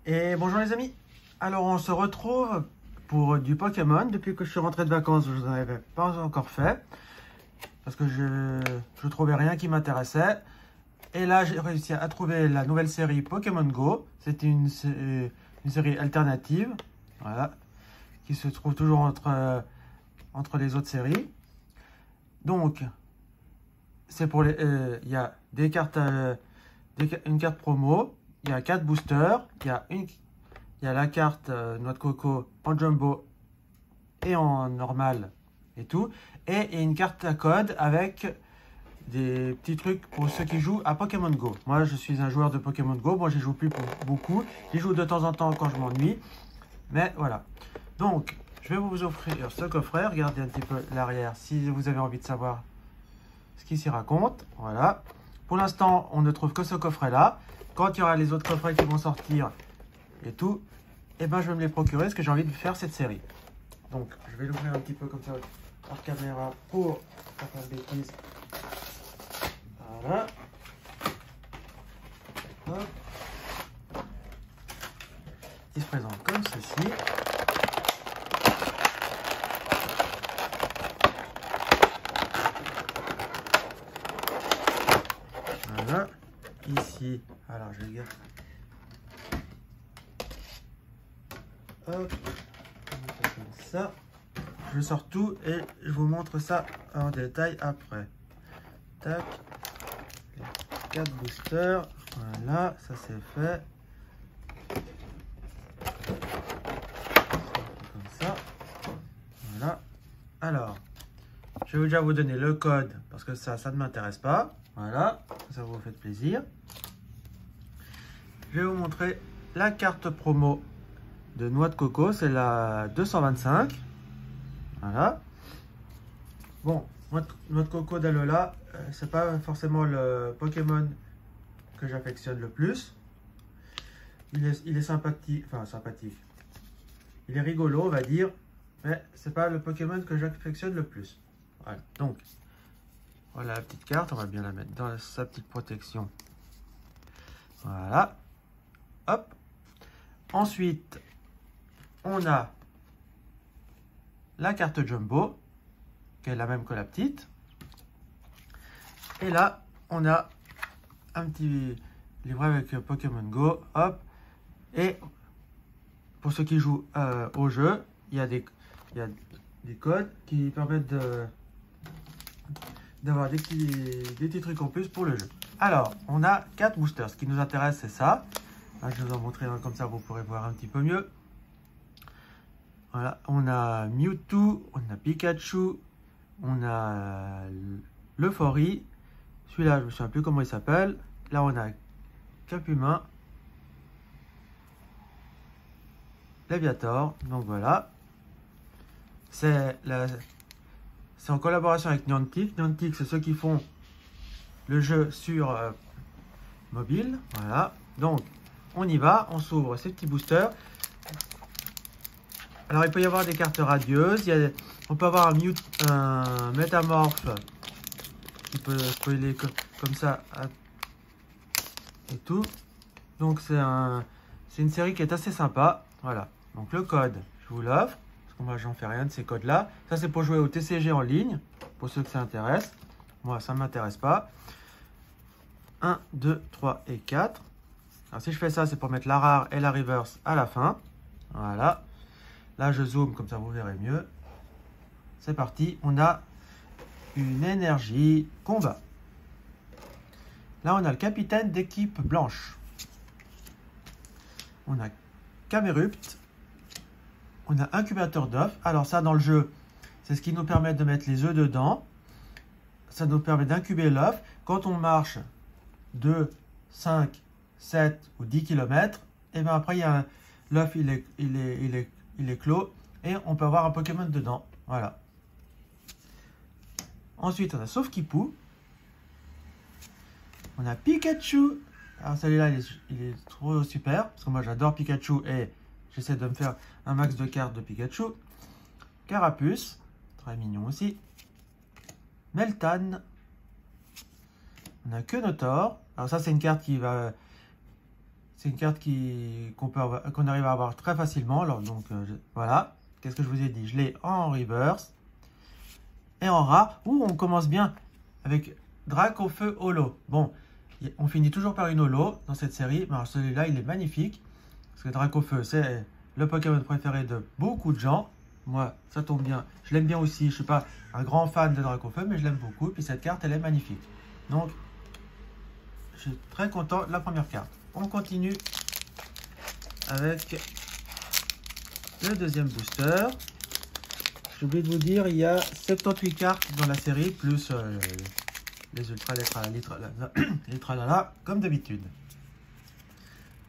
Et bonjour les amis. Alors on se retrouve pour du Pokémon. Depuis que je suis rentré de vacances, je n'en avais pas encore fait. Parce que je trouvais rien qui m'intéressait. Et là j'ai réussi à trouver la nouvelle série Pokémon Go. C'était une série alternative. Voilà. Qui se trouve toujours entre les autres séries. Donc, c'est pour les. Il y a des cartes, une carte promo. Il y a 4 boosters. Il y a la carte noix de coco en jumbo et en normal et tout. Et il y a une carte à code avec des petits trucs pour ceux qui jouent à Pokémon Go. Moi, je suis un joueur de Pokémon Go. Moi, j'y joue plus beaucoup. J'y joue de temps en temps quand je m'ennuie. Mais voilà. Donc, je vais vous offrir ce coffret. Regardez un petit peu l'arrière si vous avez envie de savoir ce qui s'y raconte. Voilà. Pour l'instant, on ne trouve que ce coffret-là. Quand il y aura les autres coffrets qui vont sortir et tout, et ben je vais me les procurer parce que j'ai envie de faire cette série. Donc, je vais l'ouvrir un petit peu comme ça hors caméra pour pas faire de bêtises. Voilà. Hop. Il se présente comme ceci. Voilà. Ici, alors je regarde. Hop, comme ça. Je sors tout et je vous montre ça en détail après. Tac. 4 boosters. Voilà, ça c'est fait. Comme ça. Voilà. Alors, je vais déjà vous donner le code parce que ça ne m'intéresse pas. Voilà, ça vous fait plaisir. Je vais vous montrer la carte promo de noix de coco, c'est la 225. Voilà. Bon, noix de coco d'Alola, c'est pas forcément le Pokémon que j'affectionne le plus. Il est sympathique, enfin sympathique. Il est rigolo, on va dire, mais c'est pas le Pokémon que j'affectionne le plus. Voilà. Donc, voilà la petite carte, on va bien la mettre dans sa petite protection. Voilà. Hop. Ensuite, on a la carte Jumbo, qui est la même que la petite. Et là, on a un petit livret avec Pokémon Go. Hop. Et pour ceux qui jouent au jeu, il y a des codes qui permettent d'avoir des petits trucs en plus pour le jeu. Alors, on a 4 boosters. Ce qui nous intéresse, c'est ça. Là, je vais vous en montrer un comme ça, vous pourrez voir un petit peu mieux. Voilà, on a Mewtwo, on a Pikachu, on a l'Euphorie. Celui-là, je ne me souviens plus comment il s'appelle. Là, on a Capumin, Léviator. Donc voilà. C'est en collaboration avec Niantic. Niantic, c'est ceux qui font le jeu sur mobile. Voilà. Donc, on y va. On s'ouvre ces petits boosters. Alors, il peut y avoir des cartes radieuses. On peut avoir un métamorphe qui peut spoiler comme ça et tout. Donc, c'est une série qui est assez sympa. Voilà. Donc, le code, je vous l'offre. Parce que moi, j'en fais rien de ces codes-là. Ça, c'est pour jouer au TCG en ligne. Pour ceux que ça intéresse. Moi, ça ne m'intéresse pas. 1, 2, 3 et 4. Alors, si je fais ça, c'est pour mettre la rare et la reverse à la fin. Voilà. Là, je zoome, comme ça vous verrez mieux. C'est parti. On a une énergie combat. Là, on a le capitaine d'équipe blanche. On a Camerupt. On a incubateur d'œufs. Alors ça, dans le jeu, c'est ce qui nous permet de mettre les œufs dedans. Ça nous permet d'incuber l'œuf. Quand on marche 2, 5, 7 ou 10 km, et bien après, l'œuf, il est clos et on peut avoir un Pokémon dedans. Voilà. Ensuite, on a Sauf-qui-Pou. On a Pikachu. Alors celui-là, il est trop super. Parce que moi, j'adore Pikachu et j'essaie de me faire un max de cartes de Pikachu. Carapuce. Très mignon aussi. Meltan. On a Quenotor. Alors ça, c'est une carte qui va... C'est une carte qu'on arrive à avoir très facilement. Alors, donc, voilà. Qu'est-ce que je vous ai dit? Je l'ai en reverse. Et en rare, on commence bien avec Dracofeu Holo. Bon, on finit toujours par une holo dans cette série. Mais celui-là, il est magnifique. Parce que Dracofeu, c'est le Pokémon préféré de beaucoup de gens. Moi, ça tombe bien. Je l'aime bien aussi. Je ne suis pas un grand fan de Dracofeu, mais je l'aime beaucoup. Puis cette carte, elle est magnifique. Donc, je suis très content de la première carte. On continue avec le deuxième booster. J'ai oublié de vous dire, il y a 78 cartes dans la série, plus les ultras, les tralala, comme d'habitude.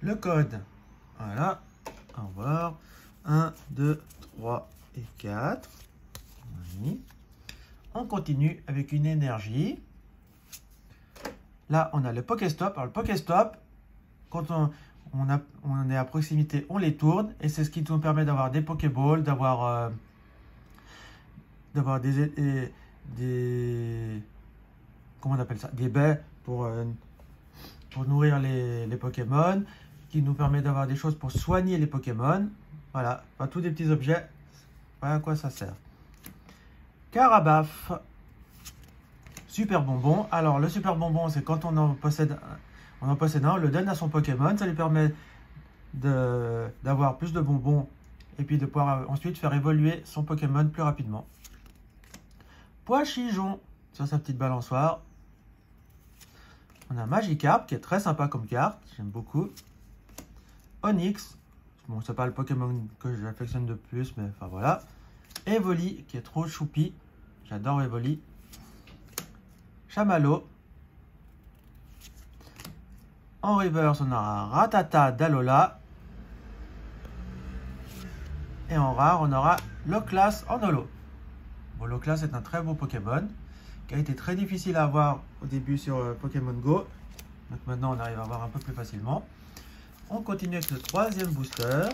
Le code, voilà, au revoir. 1, 2, 3 et 4. Oui. On continue avec une énergie. Là, on a le Pokéstop. Alors, le Pokéstop, quand on est à proximité, on les tourne. Et c'est ce qui nous permet d'avoir des Pokéballs, d'avoir des comment on appelle ça, des baies pour nourrir les Pokémon, qui nous permet d'avoir des choses pour soigner les Pokémon. Voilà, enfin, tous des petits objets. Voilà à quoi ça sert. Carabaf. Super bonbon. Alors, le super bonbon, c'est quand on en possède un, on le donne à son Pokémon. Ça lui permet d'avoir plus de bonbons et puis de pouvoir ensuite faire évoluer son Pokémon plus rapidement. Poichijon sur sa petite balançoire. On a Magikarp qui est très sympa comme carte. J'aime beaucoup. Onix. Bon, c'est pas le Pokémon que j'affectionne de plus, mais enfin voilà. Evoli qui est trop choupi. J'adore Evoli. Chamallow. En reverse, on aura Rattata d'Alola. Et en rare, on aura Loclas en holo. Bon, Loclas est un très beau Pokémon qui a été très difficile à avoir au début sur Pokémon Go. Donc maintenant, on arrive à avoir un peu plus facilement. On continue avec le troisième booster.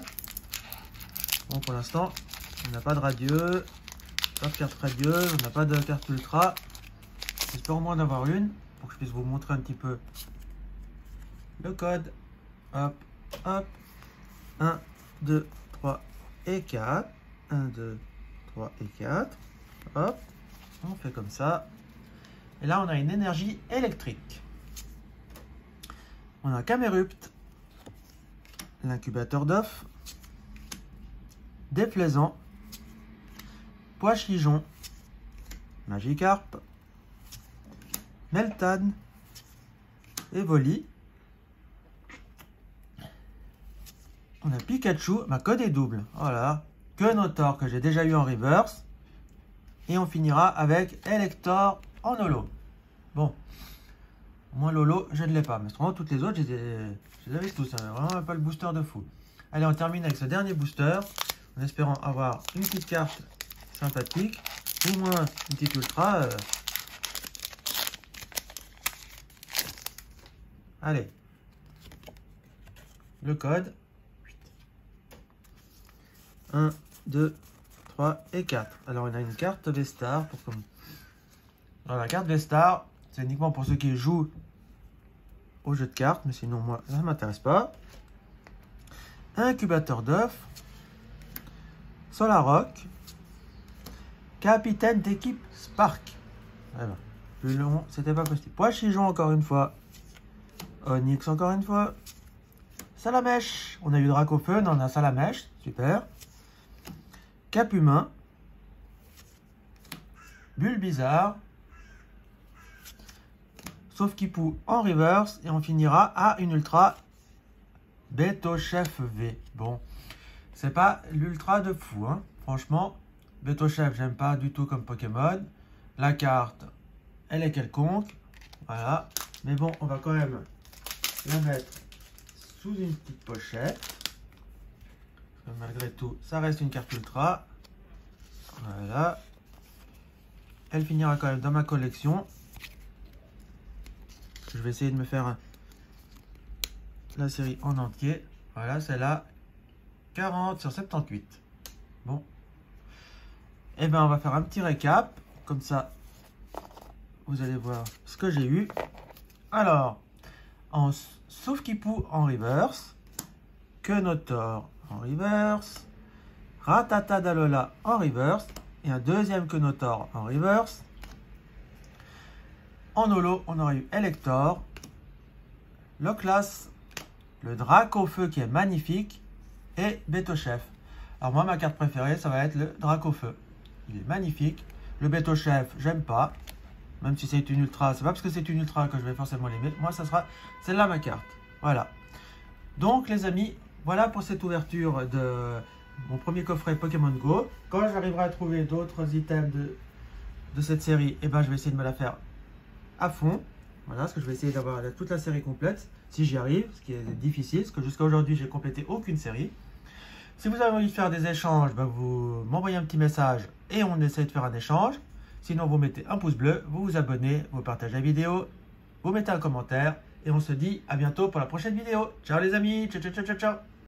Bon, pour l'instant, on n'a pas de radieux, pas de carte radieuse, on n'a pas de carte ultra. J'espère au moins en avoir une pour que je puisse vous montrer un petit peu le code. Hop, hop. 1, 2, 3 et 4. 1, 2, 3 et 4. Hop, on fait comme ça. Et là, on a une énergie électrique. On a Camerupt, l'incubateur d'œufs, Déplaisant, Poichijon, Magikarp, Meltan, Evoli. On a Pikachu, ma code est double. Voilà, que Notor que j'ai déjà eu en reverse. Et on finira avec Elector en holo. Bon, moi l'holo, je ne l'ai pas. Mais vraiment, toutes les autres, je les avais tous. Hein. Vraiment pas le booster de fou. Allez, on termine avec ce dernier booster. En espérant avoir une petite carte sympathique. Au moins une petite ultra. Allez. Le code. 1, 2, 3 et 4. Alors, on a une carte V-Star. Alors, la carte V-Star, c'est uniquement pour ceux qui jouent au jeu de cartes. Mais sinon, moi, ça ne m'intéresse pas. Incubateur d'œufs. Solarock. Capitaine d'équipe Spark. Voilà. Plus long, c'était pas possible. Poichijon encore une fois. Onix encore une fois. Salamèche. On a eu Dracofeu, on a Salamèche. Super. Cap humain. Bulbizarre. Sauf Kipou en reverse. Et on finira à une ultra Betochef V. Bon, c'est pas l'ultra de fou. Hein. Franchement, Betochef, j'aime pas du tout comme Pokémon. La carte, elle est quelconque. Voilà. Mais bon, on va quand même la mettre sous une petite pochette. Malgré tout, ça reste une carte ultra. Voilà. Elle finira quand même dans ma collection. Je vais essayer de me faire la série en entier. Voilà, c'est là 40 sur 78. Bon. Et ben on va faire un petit récap. Comme ça, vous allez voir ce que j'ai eu. Alors, en Soufkipou en reverse, Kenotor en reverse, Ratata Dalola en reverse, et un deuxième Kenotor en reverse. En holo, on aurait eu Elector, Loclas, le Draco Feu qui est magnifique, et Betochef. Alors moi, ma carte préférée, ça va être le Draco Feu. Il est magnifique. Le Betochef, j'aime pas. Même si c'est une ultra, c'est pas parce que c'est une ultra que je vais forcément l'aimer. Moi, ça sera celle-là ma carte. Voilà. Donc, les amis, voilà pour cette ouverture de mon premier coffret Pokémon Go. Quand j'arriverai à trouver d'autres items de cette série, eh ben, je vais essayer de me la faire à fond. Voilà, parce que je vais essayer d'avoir toute la série complète, si j'y arrive, ce qui est difficile, parce que jusqu'à aujourd'hui, j'ai complété aucune série. Si vous avez envie de faire des échanges, ben vous m'envoyez un petit message et on essaie de faire un échange. Sinon, vous mettez un pouce bleu, vous vous abonnez, vous partagez la vidéo, vous mettez un commentaire et on se dit à bientôt pour la prochaine vidéo. Ciao les amis, ciao ciao ciao ciao ciao.